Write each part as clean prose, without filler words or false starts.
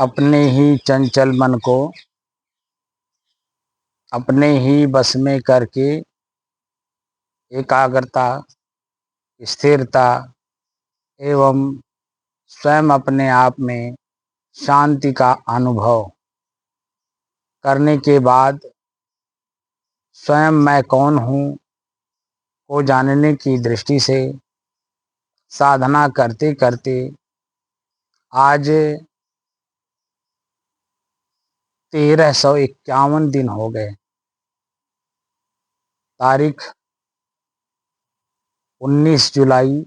अपने ही चंचल मन को अपने ही बस में करके एकाग्रता, स्थिरता एवं स्वयं अपने आप में शांति का अनुभव करने के बाद स्वयं मैं कौन हूँ को जानने की दृष्टि से साधना करते करते आज 1351 दिन हो गए। तारीख 19 जुलाई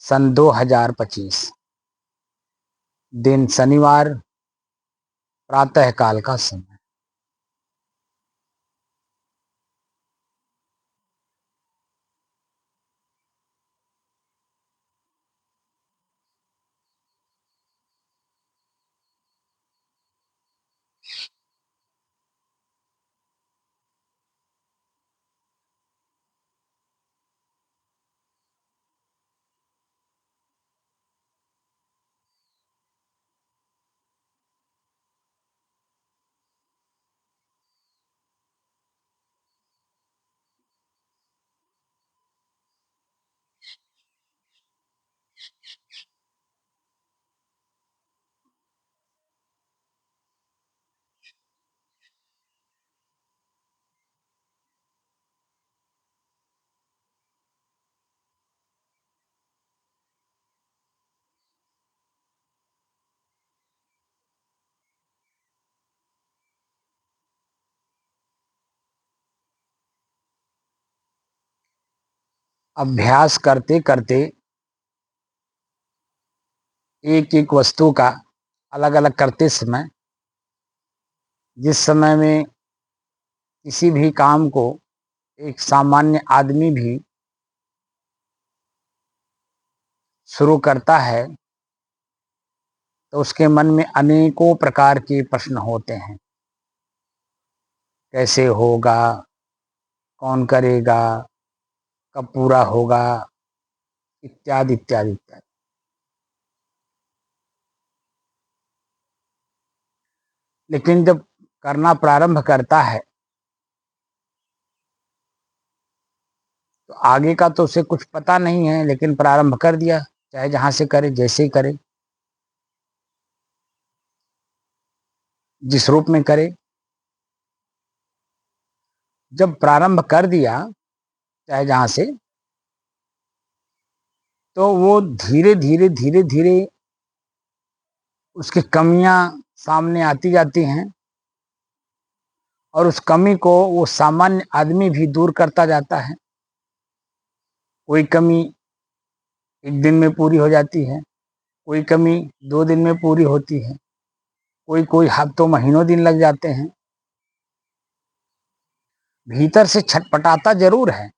सन 2025, दिन शनिवार, प्रातः काल का समय। अभ्यास करते करते एक एक वस्तु का अलग अलग करते समय, जिस समय में किसी भी काम को एक सामान्य आदमी भी शुरू करता है तो उसके मन में अनेकों प्रकार के प्रश्न होते हैं। कैसे होगा, कौन करेगा, कब पूरा होगा, इत्यादि इत्यादि इत्यादि। लेकिन जब करना प्रारंभ करता है तो आगे का तो उसे कुछ पता नहीं है, लेकिन प्रारंभ कर दिया, चाहे जहां से करे, जैसे ही करे, जिस रूप में करे। जब प्रारंभ कर दिया चाहे जहां से, तो वो धीरे धीरे धीरे धीरे उसकी कमियां सामने आती जाती हैं और उस कमी को वो सामान्य आदमी भी दूर करता जाता है। कोई कमी एक दिन में पूरी हो जाती है, कोई कमी 2 दिन में पूरी होती है, कोई कोई हफ्तों महीनों दिन लग जाते हैं। भीतर से छटपटाता जरूर है,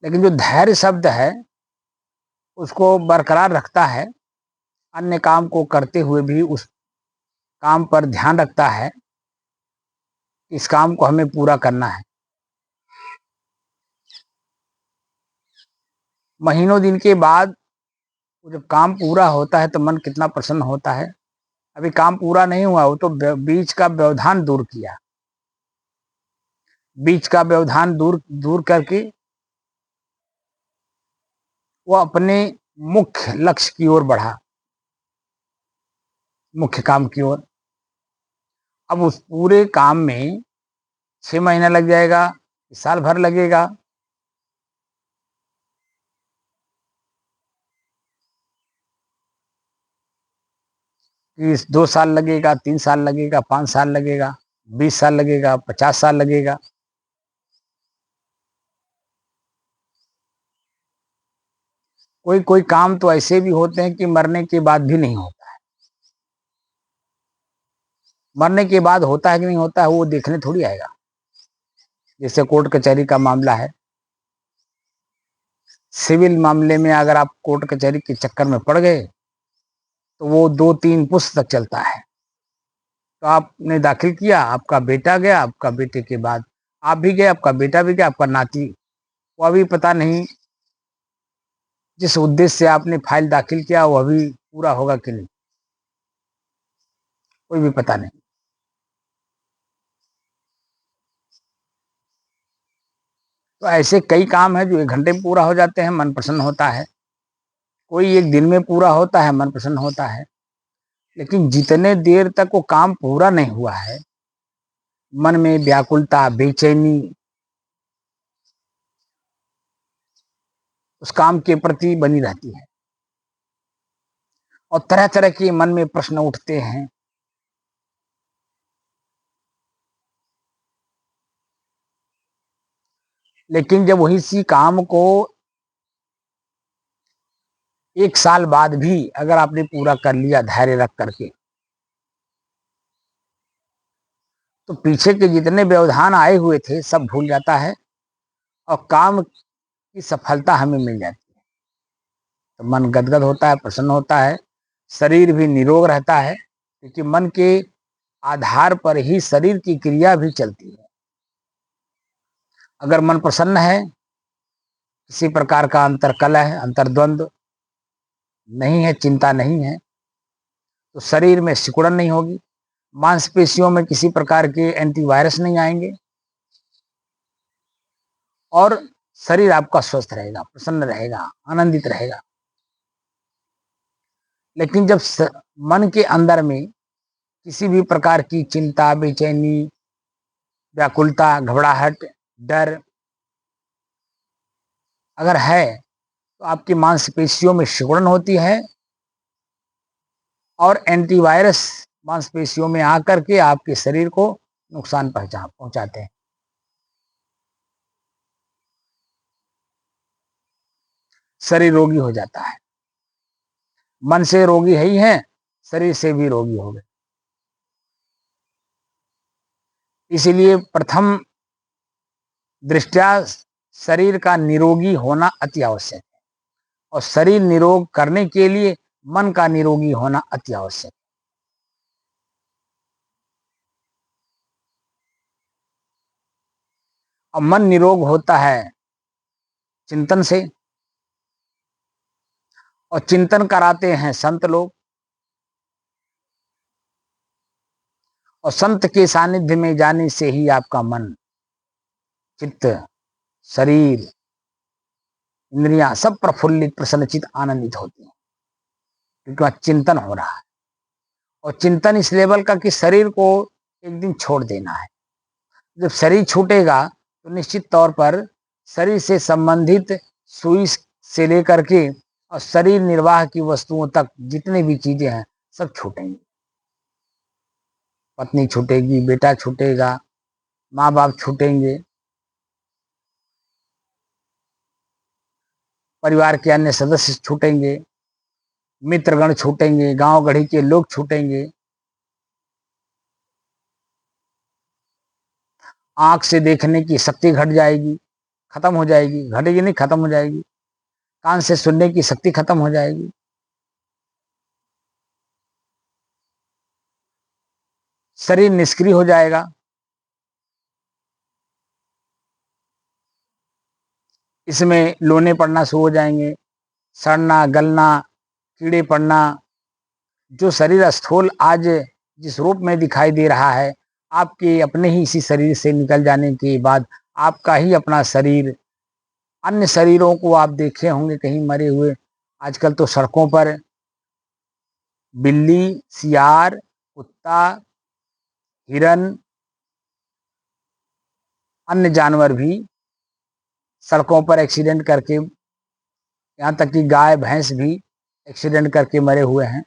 लेकिन जो धैर्य शब्द है उसको बरकरार रखता है। अन्य काम को करते हुए भी उस काम पर ध्यान रखता है, इस काम को हमें पूरा करना है। महीनों दिन के बाद जब काम पूरा होता है तो मन कितना प्रसन्न होता है। अभी काम पूरा नहीं हुआ, वो तो बीच का व्यवधान दूर किया, बीच का व्यवधान दूर दूर करके वो अपने मुख्य लक्ष्य की ओर बढ़ा, मुख्य काम की ओर। अब उस पूरे काम में 6 महीना लग जाएगा, साल भर लगेगा, कि 2 साल लगेगा, 3 साल लगेगा, 5 साल लगेगा, 20 साल लगेगा, 50 साल लगेगा। कोई कोई काम तो ऐसे भी होते हैं कि मरने के बाद भी नहीं होता है। मरने के बाद होता है कि नहीं होता है वो देखने थोड़ी आएगा। जैसे कोर्ट कचहरी का मामला है, सिविल मामले में अगर आप कोर्ट कचहरी के चक्कर में पड़ गए तो वो 2-3 पुस्त तक चलता है। तो आपने दाखिल किया, आपका बेटा गया, आपका बेटे के बाद आप भी गए, आपका बेटा भी गया, आपका नाती, वो अभी पता नहीं जिस उद्देश्य से आपने फाइल दाखिल किया वह भी पूरा होगा कि नहीं, कोई भी पता नहीं। तो ऐसे कई काम है जो 1 घंटे में पूरा हो जाते हैं, मन प्रसन्न होता है। कोई 1 दिन में पूरा होता है, मन प्रसन्न होता है। लेकिन जितने देर तक वो काम पूरा नहीं हुआ है, मन में व्याकुलता, बेचैनी उस काम के प्रति बनी रहती है और तरह तरह के मन में प्रश्न उठते हैं। लेकिन जब वही सी काम को 1 साल बाद भी अगर आपने पूरा कर लिया धैर्य रख करके, तो पीछे के जितने व्यवधान आए हुए थे सब भूल जाता है और काम की सफलता हमें मिल जाती है। तो मन गदगद होता है, प्रसन्न होता है, शरीर भी निरोग रहता है, क्योंकि मन के आधार पर ही शरीर की क्रिया भी चलती है। अगर मन प्रसन्न है, किसी प्रकार का अंतर्कलह, अंतर्द्वंद नहीं है, चिंता नहीं है, तो शरीर में सिकुड़न नहीं होगी, मांसपेशियों में किसी प्रकार के एंटीवायरस नहीं आएंगे और शरीर आपका स्वस्थ रहेगा, प्रसन्न रहेगा, आनंदित रहेगा। लेकिन जब मन के अंदर में किसी भी प्रकार की चिंता, बेचैनी, व्याकुलता, घबराहट, डर अगर है, तो आपकी मांसपेशियों में सिकुड़न होती है और एंटीवायरस मांसपेशियों में आकर के आपके शरीर को नुकसान पहुंचाते हैं। शरीर रोगी हो जाता है। मन से रोगी है ही है, शरीर से भी रोगी हो गए। इसीलिए प्रथम दृष्टया शरीर का निरोगी होना अति आवश्यक है और शरीर निरोग करने के लिए मन का निरोगी होना अति आवश्यक है। और मन निरोग होता है चिंतन से, और चिंतन कराते हैं संत लोग, और संत के सानिध्य में जाने से ही आपका मन, चित्त, शरीर, इंद्रियां सब प्रफुल्लित, प्रसन्नचित, आनंदित होती हैं, क्योंकि वह चिंतन हो रहा है। और चिंतन इस लेवल का कि शरीर को एक दिन छोड़ देना है। जब शरीर छूटेगा तो निश्चित तौर पर शरीर से संबंधित सुई से लेकर के और शरीर निर्वाह की वस्तुओं तक जितनी भी चीजें हैं सब छूटेंगी। पत्नी छूटेगी, बेटा छूटेगा, माँ बाप छूटेंगे, परिवार के अन्य सदस्य छूटेंगे, मित्रगण छूटेंगे, गांव गढ़ी के लोग छूटेंगे, आंख से देखने की शक्ति घट जाएगी, खत्म हो जाएगी, घटेगी नहीं, खत्म हो जाएगी। कान से सुनने की शक्ति खत्म हो जाएगी। शरीर निष्क्रिय हो जाएगा। इसमें लोने पड़ना शुरू हो जाएंगे, सड़ना, गलना, कीड़े पड़ना। जो शरीर स्थूल आज जिस रूप में दिखाई दे रहा है, आपके अपने ही इसी शरीर से निकल जाने के बाद आपका ही अपना शरीर, अन्य शरीरों को आप देखे होंगे कहीं मरे हुए। आजकल तो सड़कों पर बिल्ली, सियार, कुत्ता, हिरन, अन्य जानवर भी सड़कों पर एक्सीडेंट करके, यहाँ तक कि गाय भैंस भी एक्सीडेंट करके मरे हुए हैं।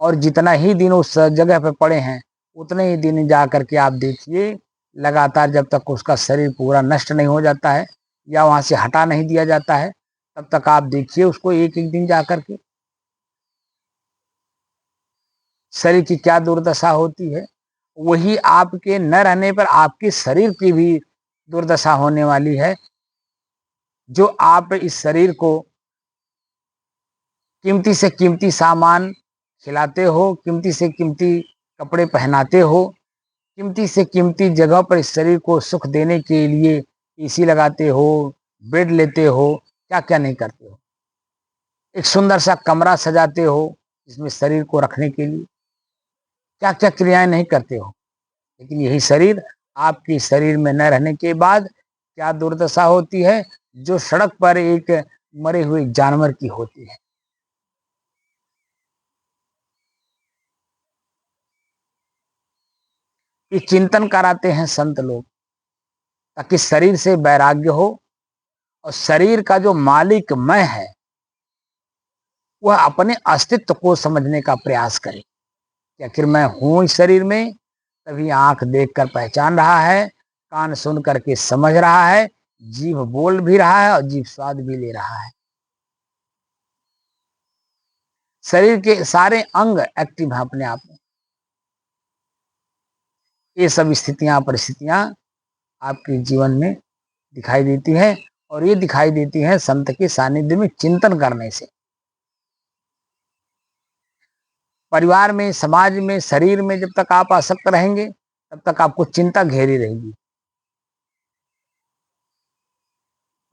और जितना ही दिन उस जगह पर पड़े हैं उतने ही दिन जा करके आप देखिए, लगातार जब तक उसका शरीर पूरा नष्ट नहीं हो जाता है या वहां से हटा नहीं दिया जाता है, तब तक आप देखिए उसको एक एक दिन जा करके शरीर की क्या दुर्दशा होती है। वही आपके न रहने पर आपके शरीर की भी दुर्दशा होने वाली है। जो आप इस शरीर को कीमती से कीमती सामान खिलाते हो, कीमती से कीमती कपड़े पहनाते हो, कीमती से कीमती जगह पर इस शरीर को सुख देने के लिए एसी लगाते हो, बेड लेते हो, क्या क्या नहीं करते हो। एक सुंदर सा कमरा सजाते हो इसमें शरीर को रखने के लिए, क्या क्या क्रियाएं नहीं करते हो, लेकिन यही शरीर आपके शरीर में न रहने के बाद क्या दुर्दशा होती है, जो सड़क पर एक मरे हुए जानवर की होती है। ये चिंतन कराते हैं संत लोग, ताकि शरीर से वैराग्य हो और शरीर का जो मालिक मैं है वह अपने अस्तित्व को समझने का प्रयास करे कि आखिर मैं हूं इस शरीर में। तभी आंख देखकर पहचान रहा है, कान सुन करके समझ रहा है, जीभ बोल भी रहा है और जीभ स्वाद भी ले रहा है। शरीर के सारे अंग एक्टिव हैं अपने आप में। ये सब स्थितियां परिस्थितियां आपके जीवन में दिखाई देती है, और ये दिखाई देती है संत के सानिध्य में चिंतन करने से। परिवार में, समाज में, शरीर में जब तक आप आसक्त रहेंगे तब तक आपको चिंता घेरी रहेगी।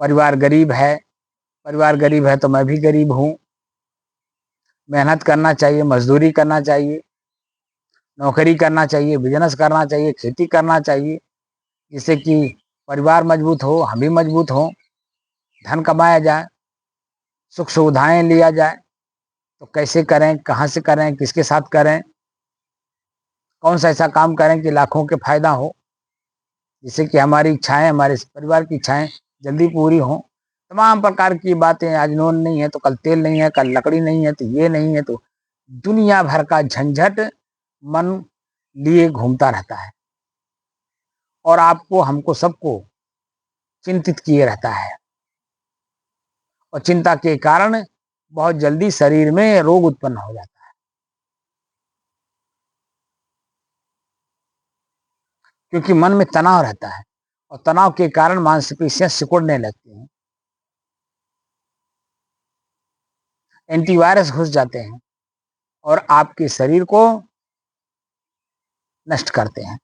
परिवार गरीब है, परिवार गरीब है तो मैं भी गरीब हूं, मेहनत करना चाहिए, मजदूरी करना चाहिए, नौकरी करना चाहिए, बिजनेस करना चाहिए, खेती करना चाहिए, जिससे कि परिवार मजबूत हो, हम भी मजबूत हों, धन कमाया जाए, सुख सुविधाएं लिया जाए। तो कैसे करें, कहाँ से करें, किसके साथ करें, कौन सा ऐसा काम करें कि लाखों के फायदा हो, जिससे कि हमारी इच्छाएं, हमारे परिवार की इच्छाएं जल्दी पूरी हों। तमाम प्रकार की बातें, आज नून नहीं है तो कल तेल नहीं है, कल लकड़ी नहीं है तो ये नहीं है, तो दुनिया भर का झंझट मन लिए घूमता रहता है और आपको, हमको, सबको चिंतित किए रहता है। और चिंता के कारण बहुत जल्दी शरीर में रोग उत्पन्न हो जाता है, क्योंकि मन में तनाव रहता है और तनाव के कारण मांसपेशियां सिकुड़ने लगती हैं, एंटीवायरस घुस जाते हैं और आपके शरीर को नष्ट करते हैं।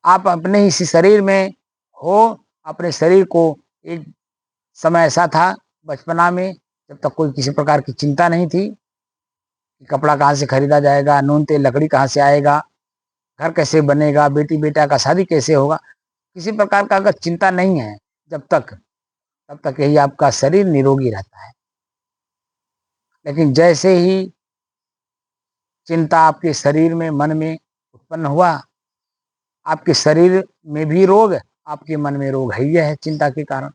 आप अपने इसी शरीर में हो, अपने शरीर को, एक समय ऐसा था बचपना में जब तक कोई किसी प्रकार की चिंता नहीं थी कि कपड़ा कहाँ से खरीदा जाएगा, नून तेल लकड़ी कहाँ से आएगा, घर कैसे बनेगा, बेटी बेटा का शादी कैसे होगा, किसी प्रकार का अगर चिंता नहीं है जब तक, तब तक यही आपका शरीर निरोगी रहता है। लेकिन जैसे ही चिंता आपके शरीर में, मन में उत्पन्न हुआ, आपके शरीर में भी रोग, आपके मन में रोग है, यह है चिंता के कारण।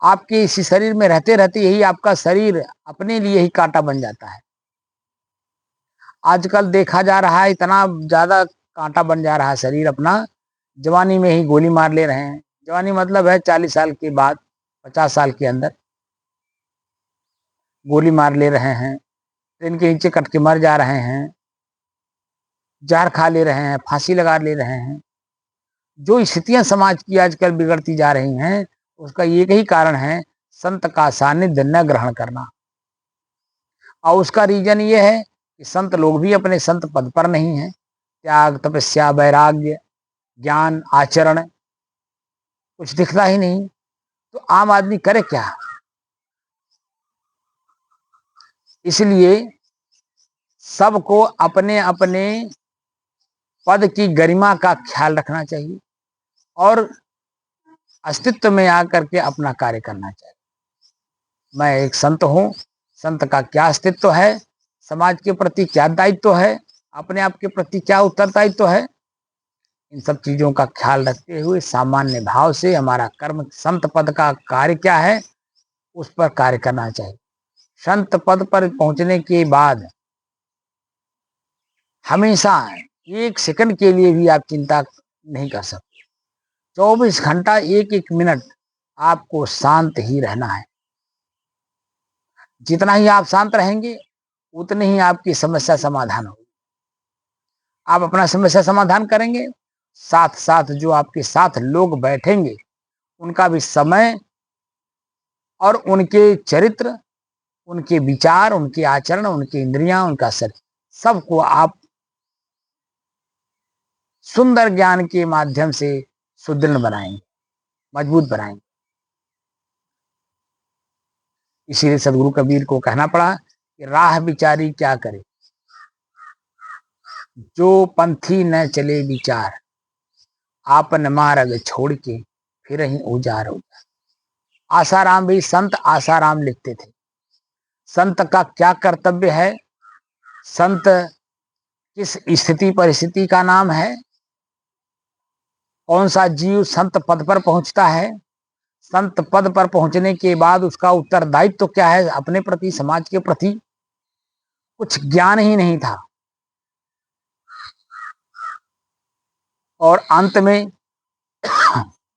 आपके इसी शरीर में रहते रहते यही आपका शरीर अपने लिए ही कांटा बन जाता है। आजकल देखा जा रहा है, इतना ज्यादा कांटा बन जा रहा है शरीर अपना, जवानी में ही गोली मार ले रहे हैं। जवानी मतलब है 40 साल के बाद, 50 साल के अंदर गोली मार ले रहे हैं, ट्रेन के नीचे कट के मर जा रहे हैं, जहर खा ले रहे हैं, फांसी लगा ले रहे हैं। जो स्थितियां समाज की आजकल बिगड़ती जा रही हैं, उसका एक ही कारण है, संत का सानिध्य न ग्रहण करना। और उसका रीजन ये है कि संत लोग भी अपने संत पद पर नहीं है। त्याग, तपस्या, वैराग्य, ज्ञान, आचरण कुछ दिखता ही नहीं। तो आम आदमी करे क्या? इसलिए सबको अपने अपने पद की गरिमा का ख्याल रखना चाहिए और अस्तित्व में आकर के अपना कार्य करना चाहिए। मैं एक संत हूँ, संत का क्या अस्तित्व है, समाज के प्रति क्या दायित्व है, अपने आप के प्रति क्या उत्तरदायित्व है, इन सब चीजों का ख्याल रखते हुए सामान्य भाव से हमारा कर्म, संत पद का कार्य क्या है उस पर कार्य करना चाहिए। संत पद पर पहुंचने के बाद हमेशा 1 सेकंड के लिए भी आप चिंता नहीं कर सकते। 24 घंटा, एक एक मिनट आपको शांत ही रहना है। जितना ही आप शांत रहेंगे उतनी ही आपकी समस्या समाधान होगी। आप अपना समस्या समाधान करेंगे, साथ साथ जो आपके साथ लोग बैठेंगे उनका भी समय और उनके चरित्र, उनके विचार, उनके आचरण, उनकी इंद्रियां, उनका शरीर, सबको आप सुंदर ज्ञान के माध्यम से सुदृढ़ बनाएंगे। मजबूत बनाएंगे। इसीलिए सदगुरु कबीर को कहना पड़ा कि राह बिचारी क्या करे, जो पंथी न चले विचार, आपन मार्ग छोड़ के फिर ही उजार हो जाए। आसाराम भी संत आसाराम लिखते थे। संत का क्या कर्तव्य है, संत किस स्थिति परिस्थिति का नाम है, कौन सा जीव संत पद पर पहुंचता है, संत पद पर पहुंचने के बाद उसका उत्तरदायित्व तो क्या है अपने प्रति, समाज के प्रति, कुछ ज्ञान ही नहीं था। और अंत में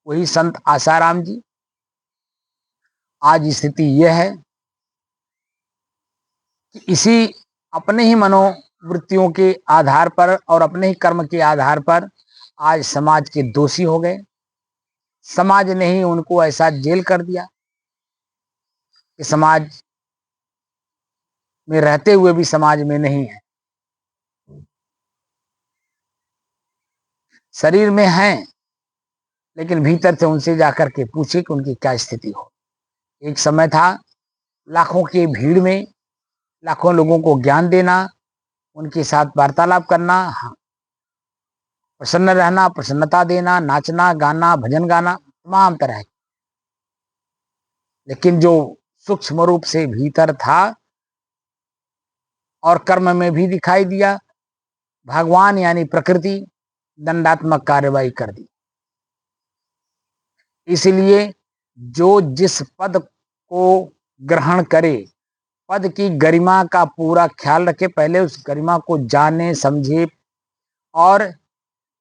वही संत आसाराम जी, आज स्थिति यह है कि इसी अपने ही मनोवृत्तियों के आधार पर और अपने ही कर्म के आधार पर आज समाज के दोषी हो गए। समाज ने ही उनको ऐसा जेल कर दिया कि समाज में रहते हुए भी समाज में नहीं है, शरीर में हैं लेकिन भीतर से उनसे जाकर के पूछे कि उनकी क्या स्थिति हो। एक समय था लाखों की भीड़ में लाखों लोगों को ज्ञान देना, उनके साथ वार्तालाप करना, प्रसन्न रहना, प्रसन्नता देना, नाचना गाना, भजन गाना, तमाम तरह की। लेकिन जो सूक्ष्म रूप से भीतर था और कर्म में भी दिखाई दिया, भगवान यानी प्रकृति दंडात्मक कार्रवाई कर दी। इसलिए जो जिस पद को ग्रहण करे, पद की गरिमा का पूरा ख्याल रखे, पहले उस गरिमा को जाने समझे और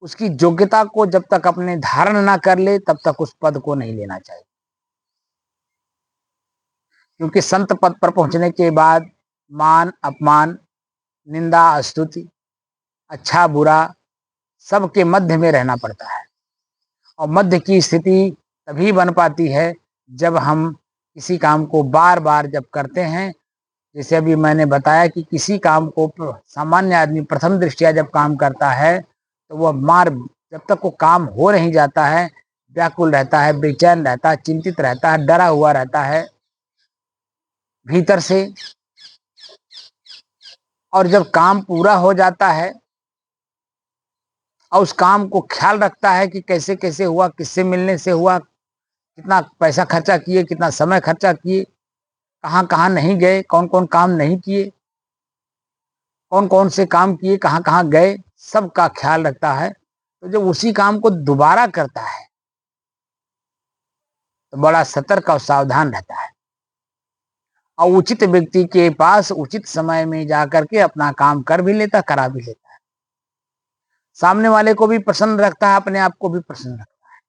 उसकी योग्यता को जब तक अपने धारण ना कर ले तब तक उस पद को नहीं लेना चाहिए। क्योंकि संत पद पर पहुंचने के बाद मान अपमान, निंदा स्तुति, अच्छा बुरा सबके मध्य में रहना पड़ता है। और मध्य की स्थिति तभी बन पाती है जब हम किसी काम को बार बार जब करते हैं। जैसे अभी मैंने बताया कि किसी काम को सामान्य आदमी प्रथम दृष्टिया जब काम करता है तो वह जब तक वो काम हो नहीं जाता है व्याकुल रहता है, बेचैन रहता है, चिंतित रहता है, डरा हुआ रहता है भीतर से। और जब काम पूरा हो जाता है और उस काम को ख्याल रखता है कि कैसे कैसे हुआ, किससे मिलने से हुआ, कितना पैसा खर्चा किए, कितना समय खर्चा किए, कहाँ कहाँ नहीं गए, कौन कौन काम नहीं किए, कौन कौन से काम किए, कहाँ कहाँ गए, सबका ख्याल रखता है। तो जब उसी काम को दोबारा करता है तो बड़ा सतर्क और सावधान रहता है और उचित व्यक्ति के पास उचित समय में जाकर के अपना काम कर भी लेता, करा भी लेता है। सामने वाले को भी प्रसन्न रखता है, अपने आप को भी प्रसन्न रखता है।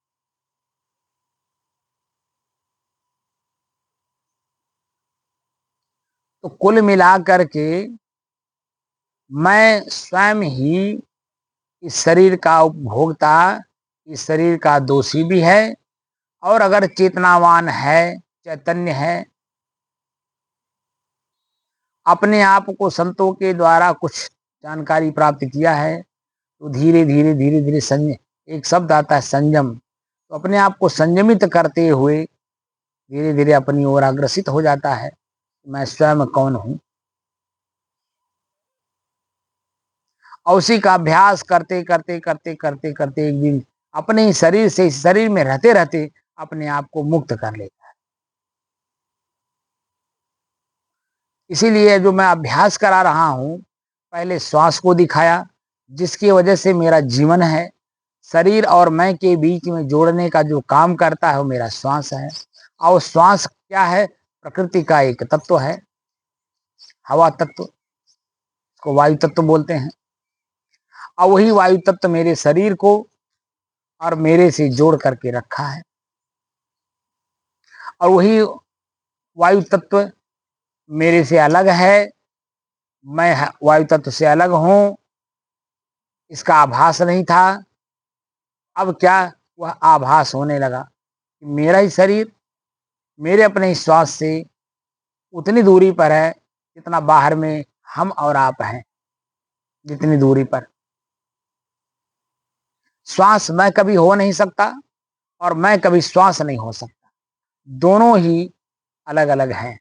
तो कुल मिलाकर के मैं स्वयं ही इस शरीर का उपभोक्ता, इस शरीर का दोषी भी है। और अगर चेतनावान है, चैतन्य है, अपने आप को संतों के द्वारा कुछ जानकारी प्राप्त किया है तो धीरे धीरे धीरे धीरे संयम, एक शब्द आता है संयम, तो अपने आप को संयमित करते हुए धीरे धीरे अपनी ओर अग्रसित हो जाता है। मैं स्वयं कौन हूं, और उसी का अभ्यास करते करते करते करते करते एक दिन अपने ही शरीर से, शरीर में रहते रहते अपने आप को मुक्त कर लेता है। इसीलिए जो मैं अभ्यास करा रहा हूं, पहले श्वास को दिखाया जिसकी वजह से मेरा जीवन है। शरीर और मैं के बीच में जोड़ने का जो काम करता है वो मेरा श्वास है। और श्वास क्या है, प्रकृति का एक तत्व है, हवा तत्व, को वायु तत्व बोलते हैं। और वही वायु तत्व मेरे शरीर को और मेरे से जोड़ करके रखा है। और वही वायु तत्व मेरे से अलग है, मैं वायु तत्व से अलग हूं, इसका आभास नहीं था। अब क्या, वह आभास होने लगा कि मेरा ही शरीर मेरे अपने श्वास से उतनी दूरी पर है जितना बाहर में हम और आप हैं, जितनी दूरी पर। श्वास मैं कभी हो नहीं सकता, और मैं कभी श्वास नहीं हो सकता। दोनों ही अलग अलग हैं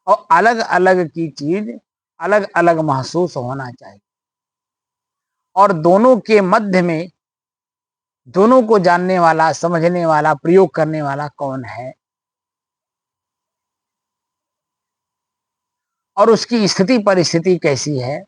और अलग अलग की चीज अलग अलग महसूस होना चाहिए। और दोनों के मध्य में दोनों को जानने वाला, समझने वाला, प्रयोग करने वाला कौन है और उसकी स्थिति परिस्थिति कैसी है,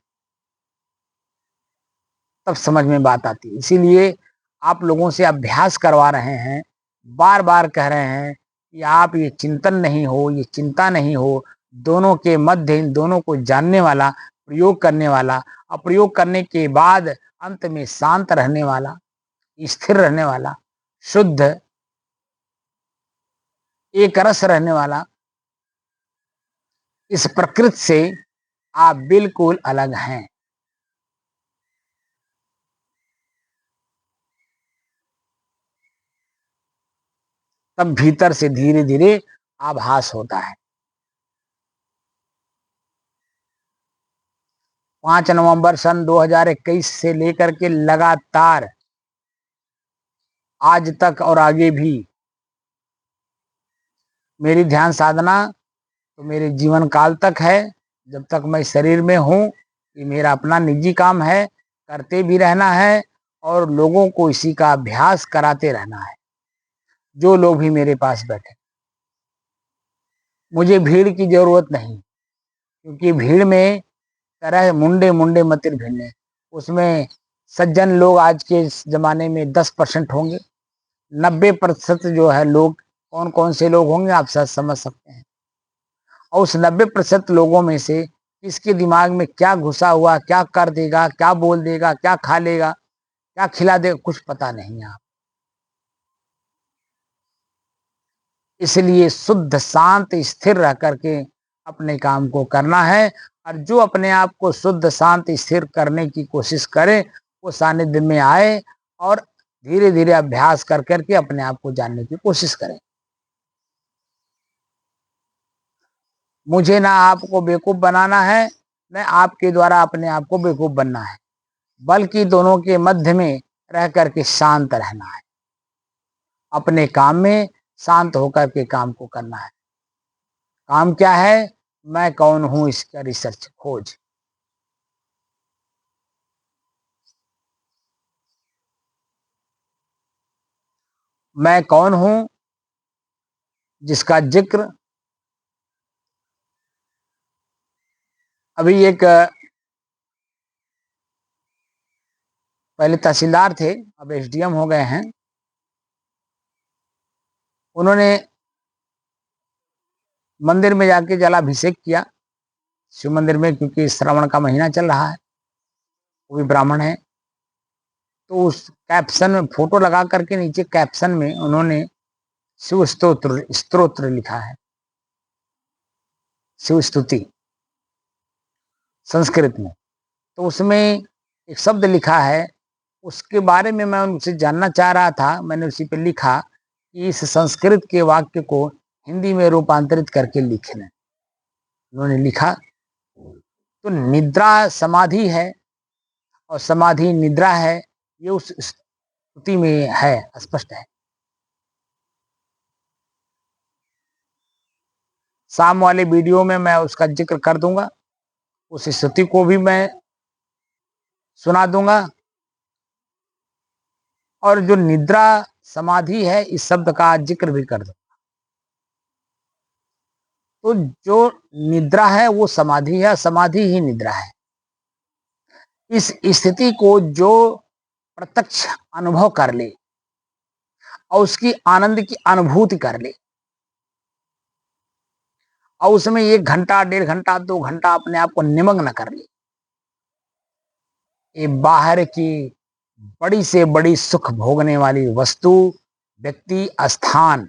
तब समझ में बात आती है। इसीलिए आप लोगों से अभ्यास करवा रहे हैं, बार बार कह रहे हैं कि आप ये चिंतन नहीं हो, ये चिंता नहीं हो, दोनों के मध्य इन दोनों को जानने वाला, प्रयोग करने वाला और प्रयोग करने के बाद अंत में शांत रहने वाला, स्थिर रहने वाला, शुद्ध एक रस रहने वाला, इस प्रकृति से आप बिल्कुल अलग हैं। तब भीतर से धीरे धीरे आभास होता है। 5 नवंबर सन 2021 से लेकर के लगातार आज तक और आगे भी मेरी ध्यान साधना तो मेरे जीवन काल तक है। जब तक मैं शरीर में हूँ, ये मेरा अपना निजी काम है, करते भी रहना है और लोगों को इसी का अभ्यास कराते रहना है, जो लोग भी मेरे पास बैठे। मुझे भीड़ की जरूरत नहीं, क्योंकि भीड़ में तरह मुंडे मुंडे मतिर भिड़ने, उसमें सज्जन लोग आज के जमाने में 10% होंगे। 90% जो है लोग कौन कौन से लोग होंगे आप सब समझ सकते हैं। और उस 90% लोगों में से किसके दिमाग में क्या घुसा हुआ, क्या कर देगा, क्या बोल देगा, क्या खा लेगा, क्या खिला देगा, कुछ पता नहीं आप। इसलिए शुद्ध शांत स्थिर रह करके अपने काम को करना है। और जो अपने आप को शुद्ध शांत स्थिर करने की कोशिश करे, वो सानिध्य में आए और धीरे धीरे अभ्यास कर करके अपने आप को जानने की कोशिश करें। मुझे ना आपको बेवकूफ बनाना है, न आपके द्वारा अपने आप को बेवकूफ बनना है, बल्कि दोनों के मध्य में रह करके शांत रहना है। अपने काम में शांत होकर के काम को करना है। काम क्या है? मैं कौन हूं, इसका रिसर्च खोज। मैं कौन हूं जिसका जिक्र अभी एक पहले तहसीलदार थे, अब एसडीएम हो गए हैं। उन्होंने मंदिर में जाके जलाभिषेक किया, शिव मंदिर में, क्योंकि श्रावण का महीना चल रहा है, वो भी ब्राह्मण है। तो उस कैप्शन में फोटो लगा करके नीचे कैप्शन में उन्होंने शिव स्तोत्र स्तोत्र लिखा है, शिव स्तुति संस्कृत में। तो उसमें एक शब्द लिखा है, उसके बारे में मैं उनसे जानना चाह रहा था। मैंने उसी पे लिखा कि इस संस्कृत के वाक्य को हिंदी में रूपांतरित करके लिखना। उन्होंने लिखा, तो निद्रा समाधि है और समाधि निद्रा है, ये उस स्तुति में है, स्पष्ट है। शाम वाले वीडियो में मैं उसका जिक्र कर दूंगा, उस स्तुति को भी मैं सुना दूंगा। और जो निद्रा समाधि है, इस शब्द का जिक्र भी कर दूंगा। तो जो निद्रा है वो समाधि है, समाधि ही निद्रा है। इस स्थिति को जो प्रत्यक्ष अनुभव कर ले और उसकी आनंद की अनुभूति कर ले और उसमें 1 घंटा, 1.5 घंटा, 2 घंटा अपने आप को निमग्न कर ले, ये बाहर की बड़ी से बड़ी सुख भोगने वाली वस्तु, व्यक्ति, स्थान,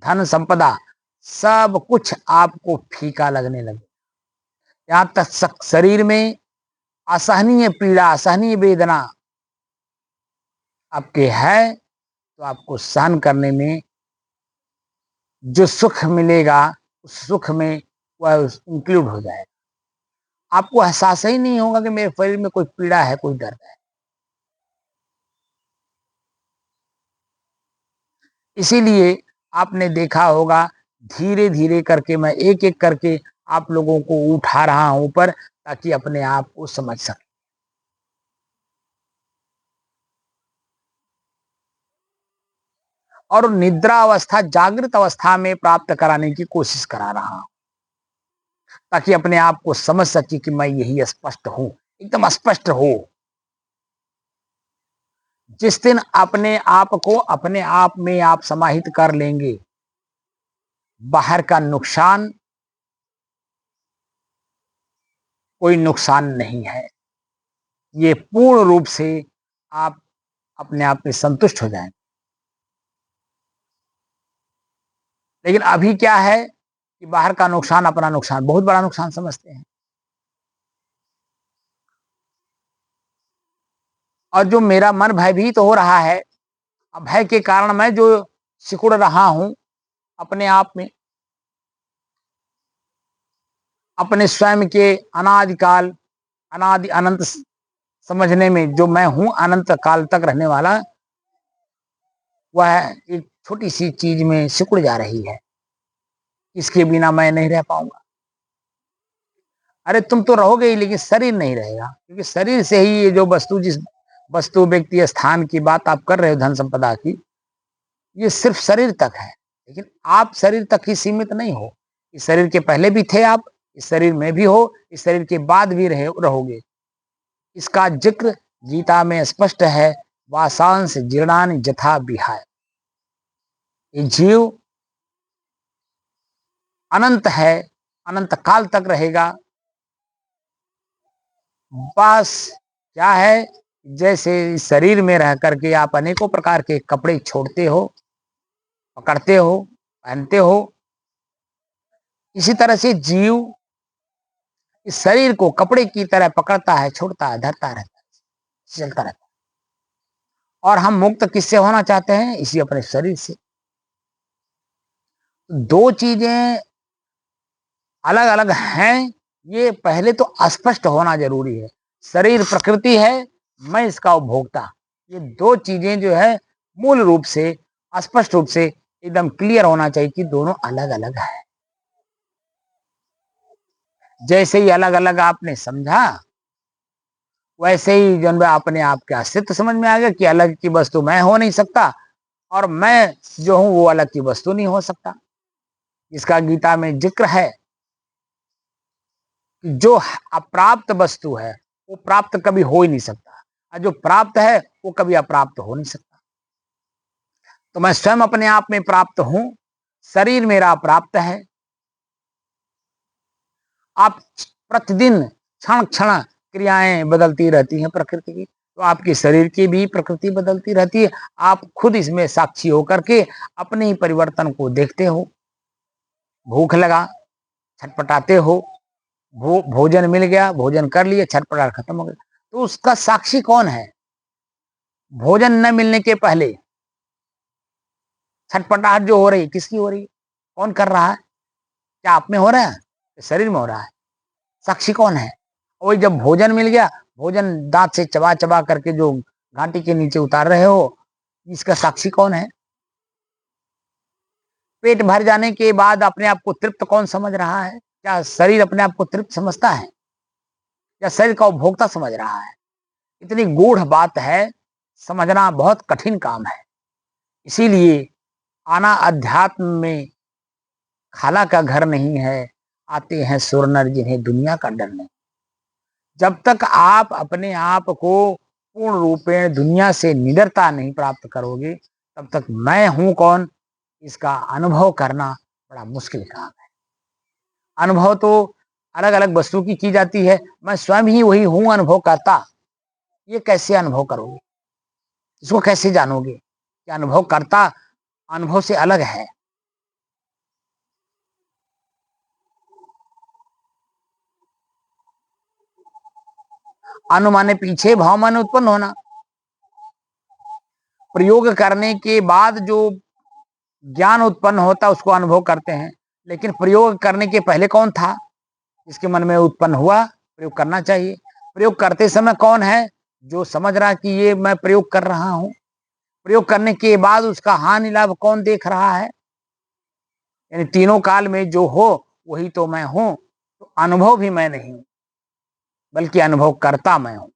धन संपदा, सब कुछ आपको फीका लगने लगे। यहाँ तक शरीर में असहनीय पीड़ा, असहनीय वेदना आपके है, तो आपको सहन करने में जो सुख मिलेगा, उस सुख में वह इंक्लूड हो जाएगा। आपको एहसास ही नहीं होगा कि मेरे शरीर में कोई पीड़ा है, कोई दर्द है। इसीलिए आपने देखा होगा, धीरे धीरे करके मैं एक एक करके आप लोगों को उठा रहा हूं ऊपर, ताकि अपने आप को समझ सके। और निद्रा अवस्था जागृत अवस्था में प्राप्त कराने की कोशिश करा रहा हूं, ताकि अपने आप को समझ सके कि मैं यही स्पष्ट हूं, एकदम स्पष्ट हो। जिस दिन अपने आप को अपने आप में आप समाहित कर लेंगे, बाहर का नुकसान कोई नुकसान नहीं है, ये पूर्ण रूप से आप अपने आप में संतुष्ट हो जाएंगे। लेकिन अभी क्या है कि बाहर का नुकसान अपना नुकसान बहुत बड़ा नुकसान समझते हैं, और जो मेरा मन भयभीत हो रहा है, अब भय के कारण मैं जो सिकुड़ रहा हूं अपने आप में, अपने स्वयं के अनादिकाल अनादि अनंत समझने में, जो मैं हूं अनंत काल तक रहने वाला, वह एक छोटी सी चीज में सिकुड़ जा रही है। इसके बिना मैं नहीं रह पाऊंगा। अरे तुम तो रहोगे ही, लेकिन शरीर नहीं रहेगा, क्योंकि शरीर से ही ये जो वस्तु, जिस वस्तु व्यक्ति स्थान की बात आप कर रहे हो, धन संपदा की, ये सिर्फ शरीर तक है। लेकिन आप शरीर तक ही सीमित नहीं हो। इस शरीर के पहले भी थे आप, इस शरीर में भी हो, इस शरीर के बाद भी रहोगे। इसका जिक्र गीता में स्पष्ट है, वासांस जीर्णानि जथा विहाय। ये जीव अनंत है, अनंत काल तक रहेगा। बस क्या है, जैसे इस शरीर में रह करके आप अनेकों प्रकार के कपड़े छोड़ते हो, पकड़ते हो, पहनते हो, इसी तरह से जीव इस शरीर को कपड़े की तरह पकड़ता है, छोड़ता है, धरता रहता है, चलता रहता है। और हम मुक्त किससे होना चाहते हैं? इसी अपने शरीर से। दो चीजें अलग अलग हैं, ये पहले तो स्पष्ट होना जरूरी है। शरीर प्रकृति है, मैं इसका उपभोक्ता। ये दो चीजें जो है मूल रूप से स्पष्ट रूप से एकदम क्लियर होना चाहिए कि दोनों अलग अलग है। जैसे ही अलग अलग आपने समझा, वैसे ही जन अपने आप के अस्तित्व समझ में आ गया कि अलग की वस्तु मैं हो नहीं सकता, और मैं जो हूं वो अलग की वस्तु नहीं हो सकता। इसका गीता में जिक्र है कि जो अप्राप्त वस्तु है वो प्राप्त कभी हो ही नहीं सकता, और जो प्राप्त है वो कभी अप्राप्त हो नहीं सकता। तो मैं स्वयं अपने आप में प्राप्त हूं, शरीर मेरा प्राप्त है। आप प्रतिदिन क्षण क्षण क्रियाएं बदलती रहती हैं प्रकृति की, तो आपके शरीर की भी प्रकृति बदलती रहती है। आप खुद इसमें साक्षी होकर के अपने ही परिवर्तन को देखते हो। भूख लगा, छटपटाते हो, भोजन मिल गया, भोजन कर लिए, छटपटाहट खत्म हो गया। तो उसका साक्षी कौन है? भोजन न मिलने के पहले छटपटाहट जो हो रही, किसकी हो रही? कौन कर रहा है? क्या आप में हो रहा है? शरीर में हो रहा है? साक्षी कौन है? वही जब भोजन मिल गया, भोजन दांत से चबा चबा करके जो घाटी के नीचे उतार रहे हो, इसका साक्षी कौन है? पेट भर जाने के बाद अपने आप को तृप्त कौन समझ रहा है? क्या शरीर अपने आप को तृप्त समझता है, या शरीर का उपभोक्ता समझ रहा है? इतनी गूढ़ बात है, समझना बहुत कठिन काम है। इसीलिए आना अध्यात्म में खाला का घर नहीं है, आते हैं सुर नर जिन्हें दुनिया का डर नहीं। जब तक आप अपने आप को पूर्ण रूपेण दुनिया से निडरता नहीं प्राप्त करोगे, तब तक मैं हूं कौन, इसका अनुभव करना बड़ा मुश्किल काम है। अनुभव तो अलग अलग वस्तु की जाती है, मैं स्वयं ही वही हूं अनुभव करता। ये कैसे अनुभव करोगे? इसको कैसे जानोगे कि अनुभव करता अनुभव से अलग है? अनुमाने पीछे भाव मन उत्पन्न होना। प्रयोग करने के बाद जो ज्ञान उत्पन्न होता उसको अनुभव करते हैं, लेकिन प्रयोग करने के पहले कौन था? इसके मन में उत्पन्न हुआ, प्रयोग करना चाहिए। प्रयोग करते समय कौन है? जो समझ रहा कि ये मैं प्रयोग कर रहा हूं। प्रयोग करने के बाद उसका हानि लाभ कौन देख रहा है? यानी तीनों काल में जो हो वही तो मैं हूं, तो अनुभव भी मैं नहीं हूं, बल्कि अनुभव करता मैं हूं।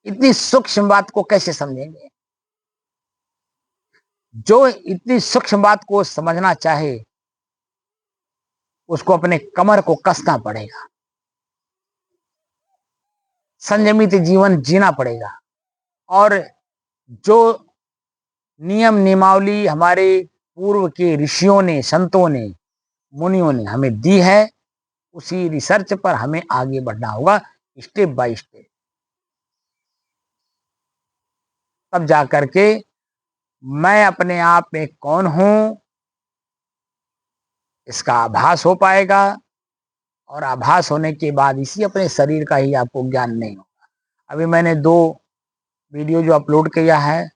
इतनी सूक्ष्म बात को कैसे समझेंगे? जो इतनी सूक्ष्म बात को समझना चाहे उसको अपने कमर को कसना पड़ेगा, संयमित जीवन जीना पड़ेगा। और जो नियम नियमावली हमारे पूर्व के ऋषियों ने, संतों ने, मुनियों ने हमें दी है, उसी रिसर्च पर हमें आगे बढ़ना होगा, स्टेप बाय स्टेप। तब जाकर के मैं अपने आप में कौन हूं इसका आभास हो पाएगा, और आभास होने के बाद इसी अपने शरीर का ही आपको ज्ञान नहीं होगा। अभी मैंने 2 वीडियो जो अपलोड किया है,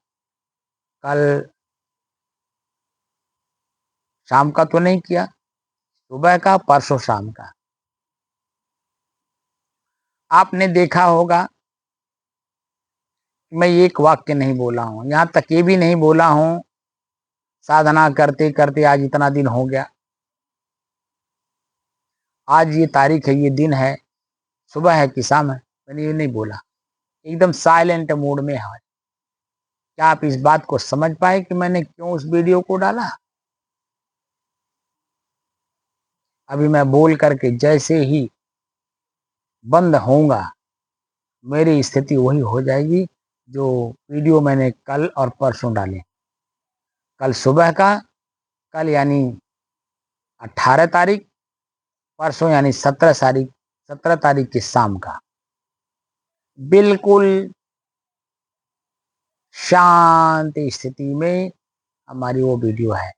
कल शाम का तो नहीं किया, सुबह का, परसों शाम का। आपने देखा होगा मैं एक वाक्य नहीं बोला हूं, यहां तक ये भी नहीं बोला हूं साधना करते करते आज इतना दिन हो गया, आज ये तारीख है, ये दिन है, सुबह है कि शाम है, मैंने ये नहीं बोला। एकदम साइलेंट मोड में है। क्या आप इस बात को समझ पाए कि मैंने क्यों उस वीडियो को डाला? अभी मैं बोल करके जैसे ही बंद होऊंगा, मेरी स्थिति वही हो जाएगी जो वीडियो मैंने कल और परसों डाले। कल सुबह का, कल यानी 18 तारीख, परसों यानी 17 तारीख की शाम का, बिल्कुल शांत स्थिति में हमारी वो वीडियो है।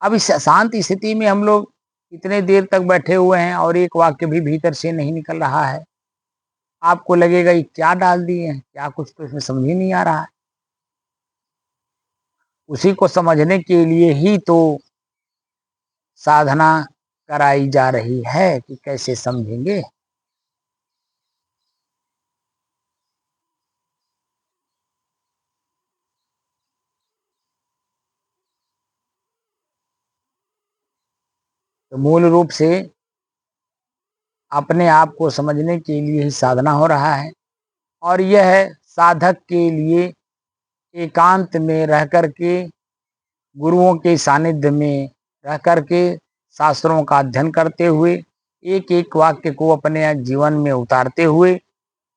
अब इस शांत स्थिति में हम लोग इतने देर तक बैठे हुए हैं और एक वाक्य भी भीतर से नहीं निकल रहा है। आपको लगेगा ये क्या डाल दिए हैं, क्या कुछ तो इसमें समझ ही नहीं आ रहा है। उसी को समझने के लिए ही तो साधना कराई जा रही है कि कैसे समझेंगे। तो मूल रूप से अपने आप को समझने के लिए ही साधना हो रहा है, और यह साधक के लिए एकांत में रह करके, गुरुओं के सानिध्य में रह करके, शास्त्रों का अध्ययन करते हुए, एक एक वाक्य को अपने जीवन में उतारते हुए,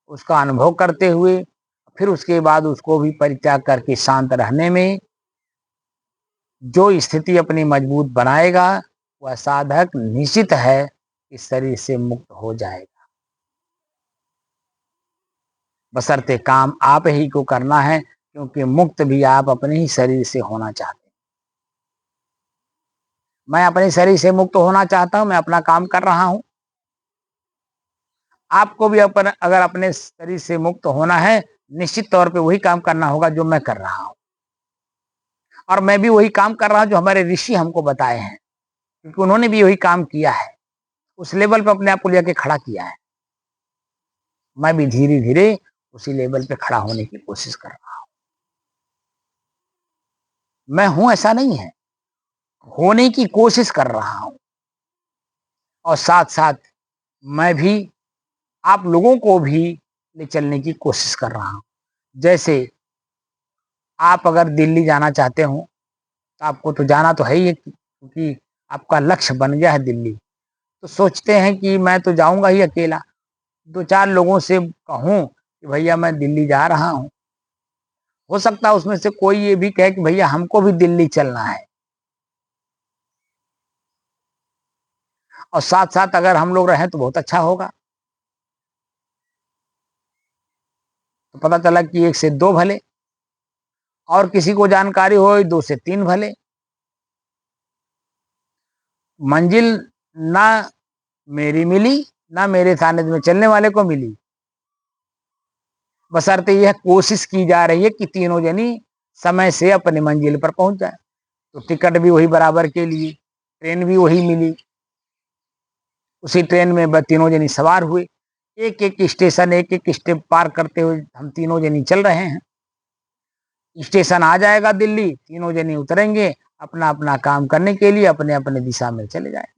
उसका अनुभव करते हुए, फिर उसके बाद उसको भी परित्याग करके शांत रहने में जो स्थिति अपनी मजबूत बनाएगा, वह साधक निश्चित है कि शरीर से मुक्त हो जाएगा। बशर्ते काम आप ही को करना है, क्योंकि मुक्त भी आप अपने ही शरीर से होना चाहते हैं। मैं अपने शरीर से मुक्त होना चाहता हूं, मैं अपना काम कर रहा हूं। आपको भी अगर अपने शरीर से मुक्त होना है, निश्चित तौर पे वही काम करना होगा जो मैं कर रहा हूं, और मैं भी वही काम कर रहा हूं जो हमारे ऋषि हमको बताए हैं, क्योंकि उन्होंने भी वही काम किया है, उस लेवल पे अपने आप को लेकर खड़ा किया है। मैं भी धीरे धीरे उसी लेवल पे खड़ा होने की कोशिश कर रहा हूं। मैं हूं ऐसा नहीं है, होने की कोशिश कर रहा हूं, और साथ साथ मैं भी आप लोगों को भी ले चलने की कोशिश कर रहा हूं। जैसे आप अगर दिल्ली जाना चाहते हो, तो आपको तो जाना तो है ही है, क्योंकि आपका लक्ष्य बन गया है दिल्ली। तो सोचते हैं कि मैं तो जाऊंगा ही अकेला, 2-4 लोगों से कहूं कि भैया मैं दिल्ली जा रहा हूं, हो सकता है उसमें से कोई ये भी कहे कि भैया हमको भी दिल्ली चलना है। और साथ साथ अगर हम लोग रहें तो बहुत अच्छा होगा। तो पता चला कि 1 से 2 भले, और किसी को जानकारी हो 2 से 3 भले। मंजिल ना मेरी मिली, ना मेरे सानिध्य में चलने वाले को मिली, बशर्ते यह कोशिश की जा रही है कि तीनों जनी समय से अपनी मंजिल पर पहुंच जाए। तो टिकट भी वही बराबर के लिए, ट्रेन भी वही मिली, उसी ट्रेन में तीनों जनी सवार हुए, एक एक स्टेशन, एक एक स्टेप पार करते हुए हम तीनों जनी चल रहे हैं। स्टेशन आ जाएगा दिल्ली, तीनों जने उतरेंगे, अपना अपना काम करने के लिए अपने अपने दिशा में चले जाएंगे।